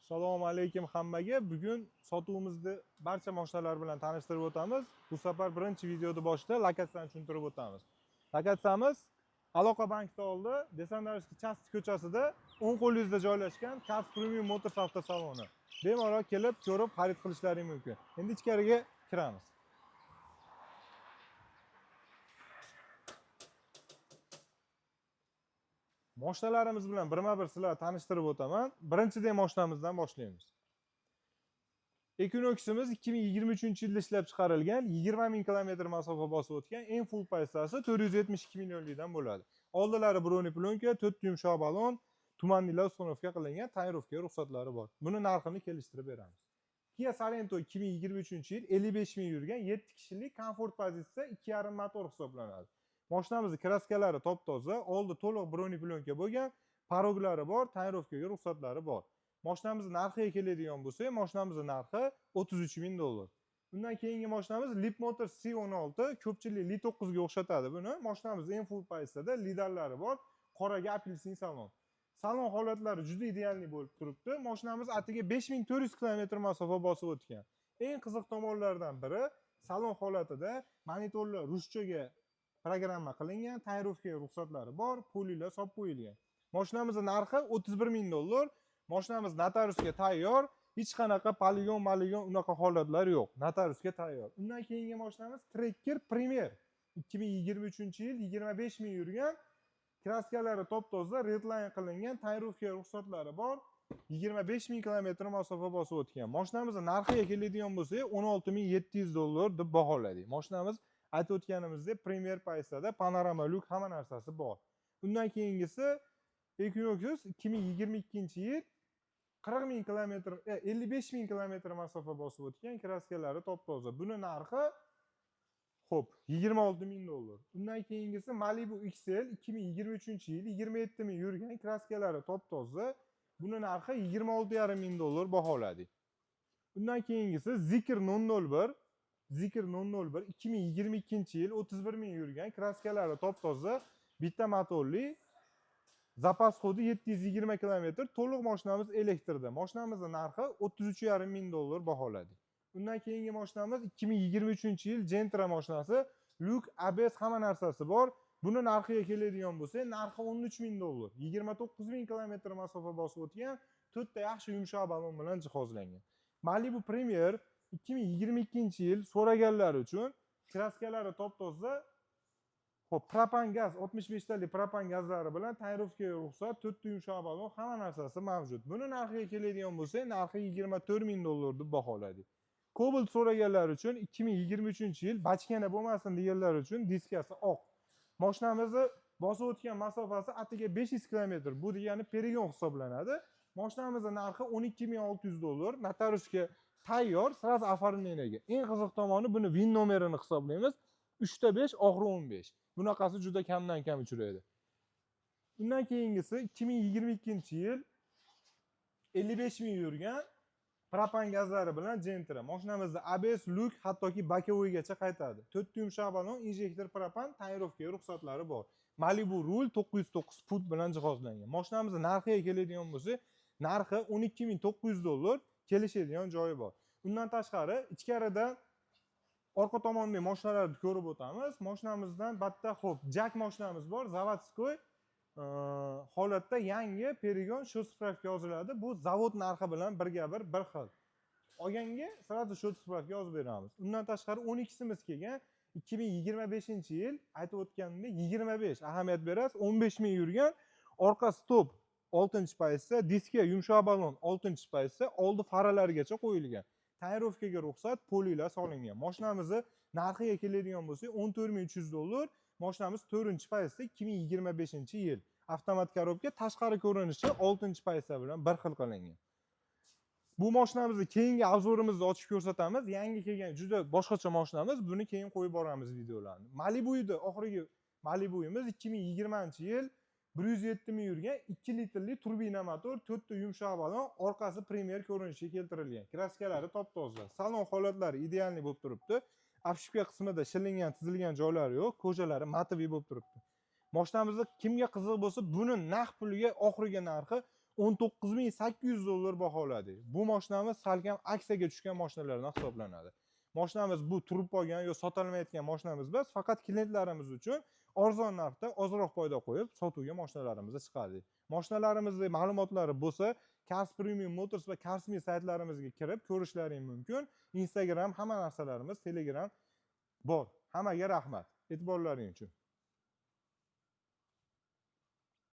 Assalomu alaykum hammaga. Bugun sotuvimizni barcha mashinalar bilan tanishtirib o'tamiz. Bu safar birinchi videoda boshida lokatsiyani tushuntirib o'tamiz. Lokatsiyamiz Aloqa bankda oldi, Desandarskiy Chasti ko'chasida o'ng qo'lingizda joylashgan Cars Premium Motors avtosaloni. Bemalol kelib, ko'rib, xarid qilishlaring mumkin. Endi ichkariga kiramiz. Mashinalarimiz bilan birma-bir sizlarga tanishtirib o'taman. Birinchidan mashinamizdan boshlaymiz. Equinox'imiz 2023-yilda ishlab chiqarilgan, 20 ming kilometr masofa bosib o'tgan, eng full passasi 472 millionlikdan bo'ladi. Oldilari broni plonka, 4 yumshoq balon, tumanlilar uстановка qilingan, tonirovka ruxsatlari bor. Buni narxini kelishtirib beramiz. Kia Sorento 2023-yil 55 ming yurgan, 7 kishilik komfort pozitsiya, 2.5 motor hisoblanadi. Mashinamizning kraskalari top-toza, oldi to'liq broni plonka bo'lgan, paroglari bor, tonirovkaga ruxsatlari bor. Mashinamizning narxiga keladigan bo'lsak, mashinamizning narxi 33 ming dollar. Undan keyingi mashinamiz Leapmotor C16, ko'pchilik Li9 ga o'xshatadi buni. Mashinamiz eng full pozitsiyada, lidarlari bor, qoraga apelsin salon. Salon holatlari juda idealni bo'lib turibdi. Mashinamiz atiga 5400 kilometr masofa bosib o'tgan. Eng qiziq tomonlardan biri, salon holatida monitorlar ruschaga programma qilingan, tonirovka ruxsatlari bor, polilar solib qo'yilgan. Mashinamizning narxi 31 ming dollar. Mashinamiz notariusga tayyor, hech qanaqa poligon unaqa holatlar yo'q. Notariusga tayyor. Undan keyingi mashinamiz Tracker Premier 2023-yil 25 ming yurgan, kraskalari top-toza, redline qilingan, tonirovka ruxsatlari bor, 25 ming kilometr masofa bosib o'tgan. Mashinamizning narxiga keladigan bo'lsak, 16.700 dollar deb baholadik. Mashinamiz aytib o'tganimizdek Premier pozitsiyada, panorama lyuk hamma narsasi bor. Undan keyingisi Equinox 2022-yil 40 ming kilometr, 55 ming kilometr masofa bosib o'tgan, kraskalari top-toza. Buni narxi 26 ming dollar. Undan keyingisi Malibu XL 2023-yil 27 ming yurgan, kraskalari top-toza. Buni narxi 26,5 ming dollar baholadik. Undan keyingisi Zikr 001 2022-yil 31 ming yurgan, kraskalari top-toza, bitta motorli. Zapas xodi 720 kilometr, to'liq mashinamiz elektrda. Mashinamizning narxi 33,5 ming dollar baholadik. Undan keyingi mashinamiz 2023-yil Gentra mashinasi, lyuk, ABS hamma narsasi bor. Buni narxiga keladigan bo'lsa, narxi 13 ming dollar. 29 ming kilometr masofa bosib o'tgan, 4 ta yaxshi yumshoq balon bilan jihozlangan. Malibu Premier 2022-yil so'raganlar uchun kraskalari top-toza, propan gaz 65 talik propan gazlari bilan tonirovkaga ruxsat, 4 ta yumshoq balon hamma narsasi mavjud. Buni narxiga keladigan bo'lsa, narxi 24 ming dollar deb baholadik. Cobalt so'raganlar uchun 2023-yil bachkana bo'lmasin deganlar uchun diskasi oq. Mashinamizni bosib o'tgan masofasi atiga 500 kilometr. Bu degani perigon hisoblanadi. Mashinamizning narxi 12.600 dollar. Notariusga tayyor, sraz оформлениyaga. Eng qiziq tomoni buni VIN nomerini hisoblaymiz. 3/5, oxiri 15. Bunaqasi juda kamdan kam uchraydi. Undan keyingisi 2022-yil 55 ming yurgan, propan gazlari bilan Gentra. Mashinamizda ABS, lyuk, hattoki bakovoygacha qaytadi. 4 ta yumshoq balon, injektor propan, tonirovka ruxsatlari bor. Malibu rul 909 fut bilan jihozlangan. Mashinamizning narxiga keladigan bo'lsa, narxi 12.900 dollar, kelishadigan joyi bor. Undan tashqari, ichkaridan orqa tomondagi mashinalarni ko'rib o'tamiz. Mashinamizdan bitta Jack mashinamiz bor, zavodskoy holatda yangi perigon shot spravka yoziladi. Bu zavod narxi bilan birga-bir bir xil. Olganga sразу shot spravka yozib beramiz. Undan tashqari 12simiz kelgan, 2025-yil aytib o'tganimdek 25 ahamiyat berasiz, 15 ming yurgan, orqa stop 6-pozitsiya, diska yumshoq balon 6-pozitsiya, oldi faralarigacha qo'yilgan. Tonirovkaga ruxsat, polilar solingan. Mashinamizni narxiga keladigan bo'lsak, 14.300 dollar. Mashinamiz 4-pozitsiya, 2025-yil. Avtomat korobka, tashqari ko'rinishi 6-pozitsiya bilan bir xil qilingan. Bu mashinamizni keyingi obzorimizni ochib ko'rsatamiz. Yangi kelgan juda boshqacha mashinamiz. Buni keyin qo'yib boramiz videolarni. Malibu'da oxirgi Malibu'imiz 2020-yil 107 ming yurgan, 2 litrli turbina motor, 4 ta yumshoq balon, orqasi Premier ko'rinishga keltirilgan. Kraskalari top-toza. Salon holatlari idealni bo'lib turibdi. Obshipka qismida shilingan, tizilgan joylari yo'q, ko'chalari matoviy bo'lib turibdi. Mashinamizda kimga qiziq bo'lsa, buni naq puliga oxirgi narxi $19,800 baholadik. Bu mashinamiz salkam aksiyaga tushgan mashinalardan hisoblanadi. Mashinamiz bu turib qolgan yo sotilmayotgan mashinamiz emas, faqat klientlarimiz uchun arzon narxda ozroq foyda qo'yib sotuvga mashinalarimizni chiqardik. Mashinalarimizning ma'lumotlari bo'lsa, Cars Premium Motors va Carsme saytlarimizga kirib ko'rishlaring mumkin. Instagram, hamma narsalarimiz, Telegram bor. Hammaga rahmat e'tiborlaring uchun.